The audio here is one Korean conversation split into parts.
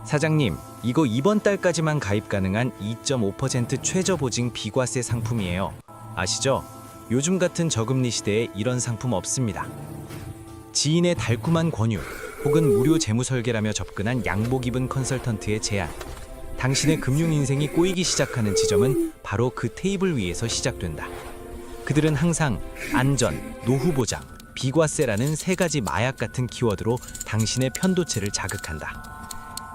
사장님, 이거 이번 달까지만 가입 가능한 2.5% 최저 보증 비과세 상품이에요. 아시죠? 요즘 같은 저금리 시대에 이런 상품 없습니다. 지인의 달콤한 권유 혹은 무료 재무 설계라며 접근한 양복 입은 컨설턴트의 제안. 당신의 금융 인생이 꼬이기 시작하는 지점은 바로 그 테이블 위에서 시작된다. 그들은 항상 안전, 노후 보장, 비과세라는 세 가지 마약 같은 키워드로 당신의 편도체를 자극한다.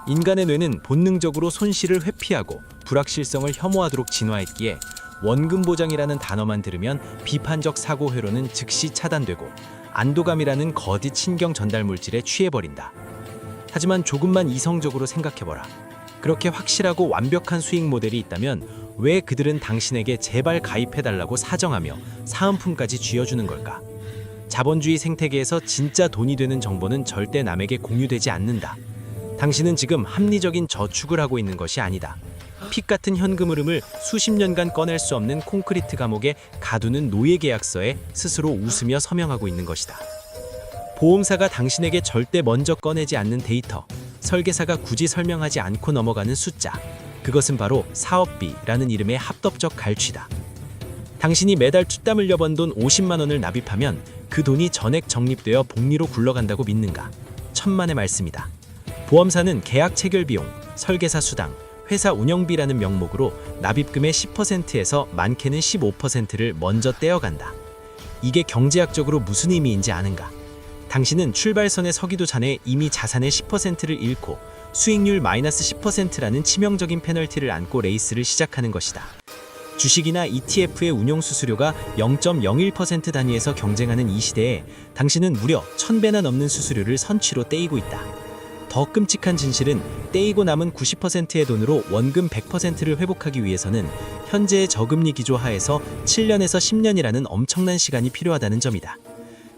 인간의 뇌는 본능적으로 손실을 회피하고 불확실성을 혐오하도록 진화했기에 원금 보장이라는 단어만 들으면 비판적 사고 회로는 즉시 차단되고 안도감이라는 거짓 신경 전달 물질에 취해버린다. 하지만 조금만 이성적으로 생각해보라. 그렇게 확실하고 완벽한 수익 모델이 있다면 왜 그들은 당신에게 제발 가입해달라고 사정하며 사은품까지 쥐어주는 걸까? 자본주의 생태계에서 진짜 돈이 되는 정보는 절대 남에게 공유되지 않는다. 당신은 지금 합리적인 저축을 하고 있는 것이 아니다. 핏 같은 현금 흐름을 수십 년간 꺼낼 수 없는 콘크리트 감옥에 가두는 노예 계약서에 스스로 웃으며 서명하고 있는 것이다. 보험사가 당신에게 절대 먼저 꺼내지 않는 데이터, 설계사가 굳이 설명하지 않고 넘어가는 숫자, 그것은 바로 사업비라는 이름의 합법적 갈취다. 당신이 매달 툭땀 흘려 번 돈 50만 원을 납입하면 그 돈이 전액 적립되어 복리로 굴러간다고 믿는가? 천만의 말씀이다. 보험사는 계약 체결 비용, 설계사 수당, 회사 운영비라는 명목으로 납입금의 10%에서 많게는 15%를 먼저 떼어간다. 이게 경제학적으로 무슨 의미인지 아는가? 당신은 출발선에 서기도 전에 이미 자산의 10%를 잃고 수익률 마이너스 10%라는 치명적인 페널티를 안고 레이스를 시작하는 것이다. 주식이나 ETF의 운용 수수료가 0.01% 단위에서 경쟁하는 이 시대에 당신은 무려 1000배나 넘는 수수료를 선취로 떼이고 있다. 더 끔찍한 진실은 떼이고 남은 90%의 돈으로 원금 100%를 회복하기 위해서는 현재의 저금리 기조 하에서 7년에서 10년이라는 엄청난 시간이 필요하다는 점이다.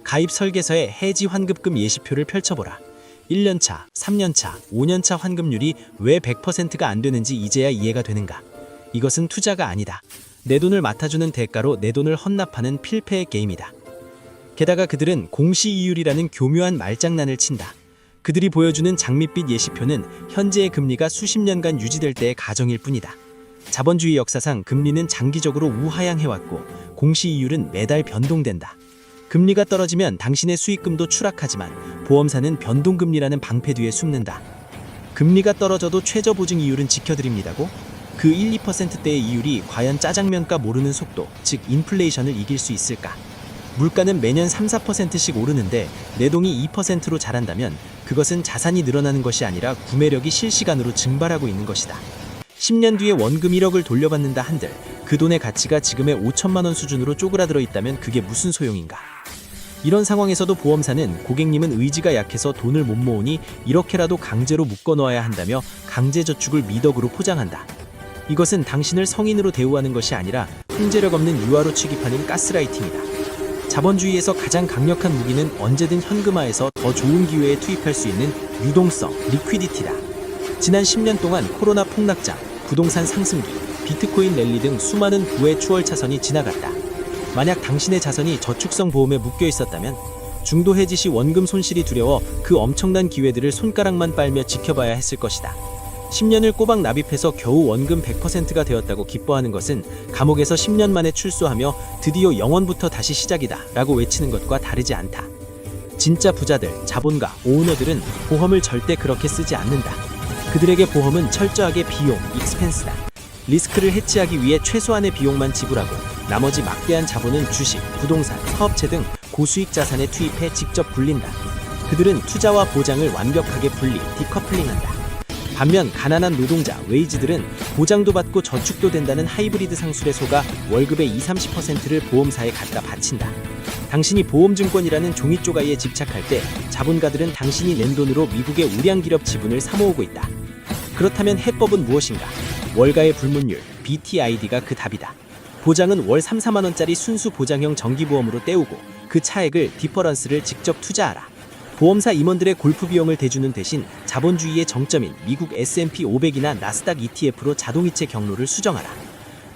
가입 설계서의 해지 환급금 예시표를 펼쳐보라. 1년차, 3년차, 5년차 환급률이 왜 100%가 안 되는지 이제야 이해가 되는가? 이것은 투자가 아니다. 내 돈을 맡아주는 대가로 내 돈을 헌납하는 필패의 게임이다. 게다가 그들은 공시이율이라는 교묘한 말장난을 친다. 그들이 보여주는 장밋빛 예시표는 현재의 금리가 수십 년간 유지될 때의 가정일 뿐이다. 자본주의 역사상 금리는 장기적으로 우하향해왔고 공시이율은 매달 변동된다. 금리가 떨어지면 당신의 수익금도 추락하지만 보험사는 변동금리라는 방패 뒤에 숨는다. 금리가 떨어져도 최저보증 이율은 지켜드립니다고? 그 1, 2%대의 이율이 과연 짜장면가 모르는 속도, 즉 인플레이션을 이길 수 있을까? 물가는 매년 3, 4%씩 오르는데 내동이 2%로 자란다면 그것은 자산이 늘어나는 것이 아니라 구매력이 실시간으로 증발하고 있는 것이다. 10년 뒤에 원금 1억을 돌려받는다 한들 그 돈의 가치가 지금의 5천만 원 수준으로 쪼그라들어 있다면 그게 무슨 소용인가? 이런 상황에서도 보험사는 고객님은 의지가 약해서 돈을 못 모으니 이렇게라도 강제로 묶어넣어야 한다며 강제저축을 미덕으로 포장한다. 이것은 당신을 성인으로 대우하는 것이 아니라 통제력 없는 유아로 취급하는 가스라이팅이다. 자본주의에서 가장 강력한 무기는 언제든 현금화해서 더 좋은 기회에 투입할 수 있는 유동성, 리퀴디티다. 지난 10년 동안 코로나 폭락장, 부동산 상승기, 비트코인 랠리 등 수많은 부의 추월차선이 지나갔다. 만약 당신의 자산이 저축성 보험에 묶여 있었다면 중도 해지 시 원금 손실이 두려워 그 엄청난 기회들을 손가락만 빨며 지켜봐야 했을 것이다. 10년을 꼬박 납입해서 겨우 원금 100%가 되었다고 기뻐하는 것은 감옥에서 10년 만에 출소하며 드디어 영원부터 다시 시작이다 라고 외치는 것과 다르지 않다. 진짜 부자들, 자본가, 오너들은 보험을 절대 그렇게 쓰지 않는다. 그들에게 보험은 철저하게 비용, 익스펜스다. 리스크를 해치하기 위해 최소한의 비용만 지불하고 나머지 막대한 자본은 주식, 부동산, 사업체 등 고수익 자산에 투입해 직접 굴린다. 그들은 투자와 보장을 완벽하게 분리, 디커플링한다. 반면 가난한 노동자, 웨이지들은 보장도 받고 저축도 된다는 하이브리드 상술에 속아 월급의 20, 30%를 보험사에 갖다 바친다. 당신이 보험증권이라는 종이 쪼가리에 집착할 때 자본가들은 당신이 낸 돈으로 미국의 우량기업 지분을 사모으고 있다. 그렇다면 해법은 무엇인가? 월가의 불문율, BTID가 그 답이다. 보장은 월 3, 4만 원짜리 순수 보장형 정기보험으로 때우고 그 차액을 디퍼런스를 직접 투자하라. 보험사 임원들의 골프 비용을 대주는 대신 자본주의의 정점인 미국 S&P 500이나 나스닥 ETF로 자동이체 경로를 수정하라.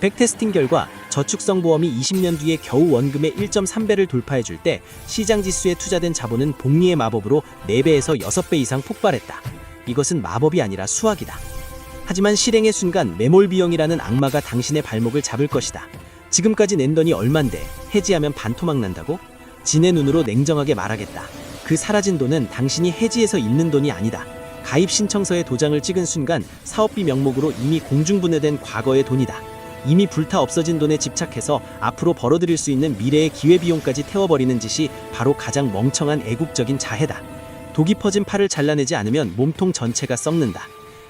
백테스팅 결과 저축성 보험이 20년 뒤에 겨우 원금의 1.3배를 돌파해줄 때 시장 지수에 투자된 자본은 복리의 마법으로 4배에서 6배 이상 폭발했다. 이것은 마법이 아니라 수학이다. 하지만 실행의 순간 매몰비용이라는 악마가 당신의 발목을 잡을 것이다. 지금까지 낸 돈이 얼만데 해지하면 반토막 난다고? 진의 눈으로 냉정하게 말하겠다. 그 사라진 돈은 당신이 해지해서 잃는 돈이 아니다. 가입 신청서에 도장을 찍은 순간 사업비 명목으로 이미 공중분해된 과거의 돈이다. 이미 불타 없어진 돈에 집착해서 앞으로 벌어들일 수 있는 미래의 기회비용까지 태워버리는 짓이 바로 가장 멍청한 애국적인 자해다. 독이 퍼진 팔을 잘라내지 않으면 몸통 전체가 썩는다.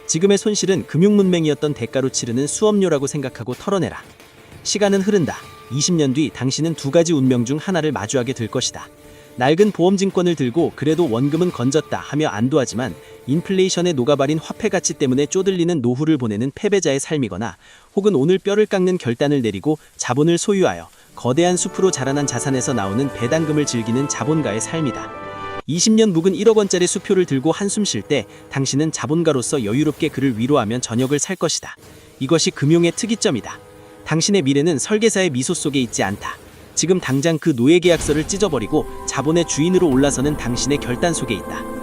지금의 손실은 금융문맹이었던 대가로 치르는 수업료라고 생각하고 털어내라. 시간은 흐른다. 20년 뒤 당신은 두 가지 운명 중 하나를 마주하게 될 것이다. 낡은 보험증권을 들고 그래도 원금은 건졌다 하며 안도하지만 인플레이션에 녹아버린 화폐 가치 때문에 쪼들리는 노후를 보내는 패배자의 삶이거나 혹은 오늘 뼈를 깎는 결단을 내리고 자본을 소유하여 거대한 숲으로 자라난 자산에서 나오는 배당금을 즐기는 자본가의 삶이다. 20년 묵은 1억 원짜리 수표를 들고 한숨 쉴 때 당신은 자본가로서 여유롭게 그를 위로하면 저녁을 살 것이다. 이것이 금융의 특이점이다. 당신의 미래는 설계사의 미소 속에 있지 않다. 지금 당장 그 노예 계약서를 찢어버리고 자본의 주인으로 올라서는 당신의 결단 속에 있다.